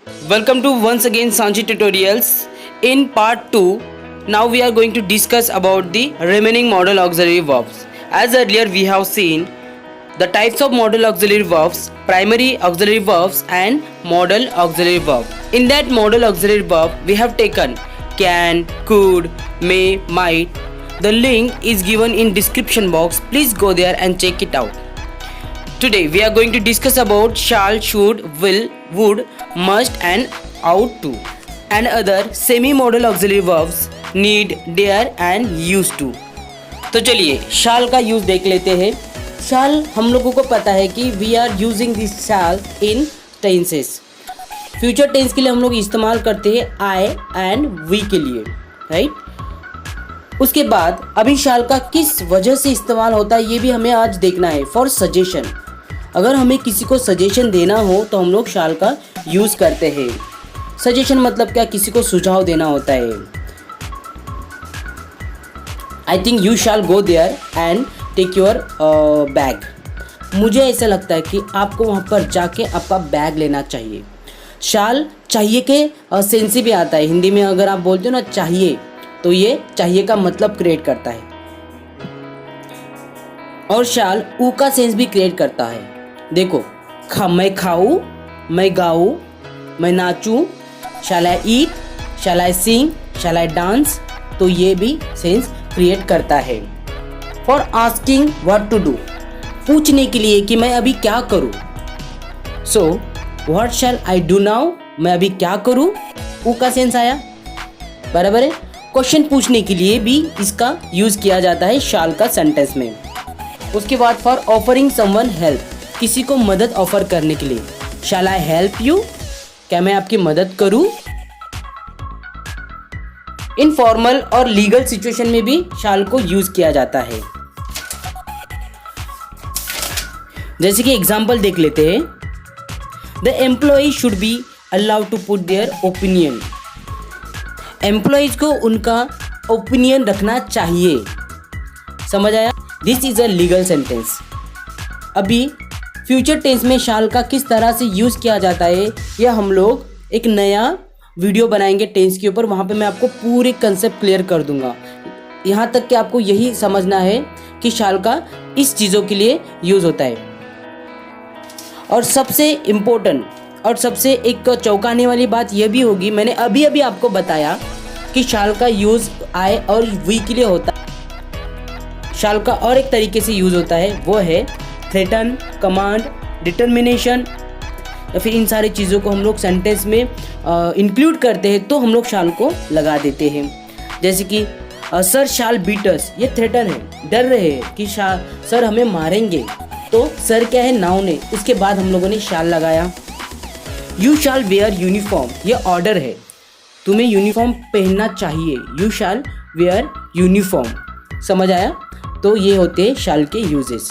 Welcome to once again Sanchi Tutorials. In part 2, now we are going to discuss about the remaining modal auxiliary verbs. As earlier we have seen the types of modal auxiliary verbs, primary auxiliary verbs and modal auxiliary verb. In that modal auxiliary verb we have taken can, could, may, might. The link is given in description box. Please go there and check it out. Today we are going to discuss about shall, should, will, would, must and ought to and other semi-modal auxiliary verbs need, dare and used to. तो चलिए shall का use देख लेते हैं. shall हम लोगों को पता है कि we are using this shall in tenses. Future tense के लिए हम लोग इस्तेमाल करते हैं I and we के लिए, राइट. उसके बाद अभी shall का किस वजह से इस्तेमाल होता है ये भी हमें आज देखना है. फॉर सजेशन, अगर हमें किसी को सजेशन देना हो तो हम लोग shall का यूज़ करते हैं. सजेशन मतलब क्या, किसी को सुझाव देना होता है. I think you shall go there and take your bag. मुझे ऐसा लगता है कि आपको वहाँ पर जाके आपका बैग लेना चाहिए. शाल चाहिए के सेंस से भी आता है. हिंदी में अगर आप बोलते हो ना चाहिए, तो ये चाहिए का मतलब क्रिएट करता है. और शाल ऊ का सेंस भी क्रिएट करता है. देखो, मैं खाऊं, मैं गाऊं, मैं नाचूं, शैल आई ईट, शैल आई सिंग, शैल आई डांस. तो ये भी सेंस क्रिएट करता है. For asking what to do, पूछने के लिए कि मैं अभी क्या करूं. So what shall I do now, मैं अभी क्या करूं. ऊ का सेंस आया, बराबर है. क्वेश्चन पूछने के लिए भी इसका यूज किया जाता है शैल का सेंटेंस में. उसके बाद फॉर ऑफरिंग समवन हेल्प, किसी को मदद ऑफर करने के लिए. शैल आई हेल्प यू, क्या मैं आपकी मदद करूं. इनफॉर्मल और लीगल सिचुएशन में भी शैल को यूज किया जाता है. जैसे कि एग्जांपल देख लेते हैं. The employee should be allowed to put their opinion. Employees को उनका ओपिनियन रखना चाहिए. समझ आया. This is a legal sentence. अभी फ्यूचर टेंस में शैल का किस तरह से यूज़ किया जाता है यह हम लोग एक नया वीडियो बनाएंगे टेंस के ऊपर. वहाँ पे मैं आपको पूरे कंसेप्ट क्लियर कर दूंगा. यहाँ तक कि आपको यही समझना है कि शैल का इस चीज़ों के लिए यूज़ होता है. और सबसे इम्पोर्टेंट और सबसे एक चौंकाने वाली बात यह भी होगी, मैंने अभी अभी आपको बताया कि शैल का यूज़ आई और वी के लिए होता है. शैल का और एक तरीके से यूज़ होता है, वो है थ्रेटन, कमांड, डिटर्मिनेशन, या फिर इन सारी चीज़ों को हम लोग सेंटेंस में इंक्लूड करते हैं तो हम लोग शैल को लगा देते हैं. जैसे कि सर शैल बीट अस, ये थ्रेटन है, डर रहे हैं कि सर हमें मारेंगे. तो सर क्या है, नाउन है, उसके बाद हम लोगों ने शैल लगाया. यू शैल वेयर यूनिफॉर्म, ये ऑर्डर है, तुम्हें यूनिफॉर्म पहनना चाहिए. You shall where uniform. समझ आया. तो ये होते हैं शैल के यूजेस.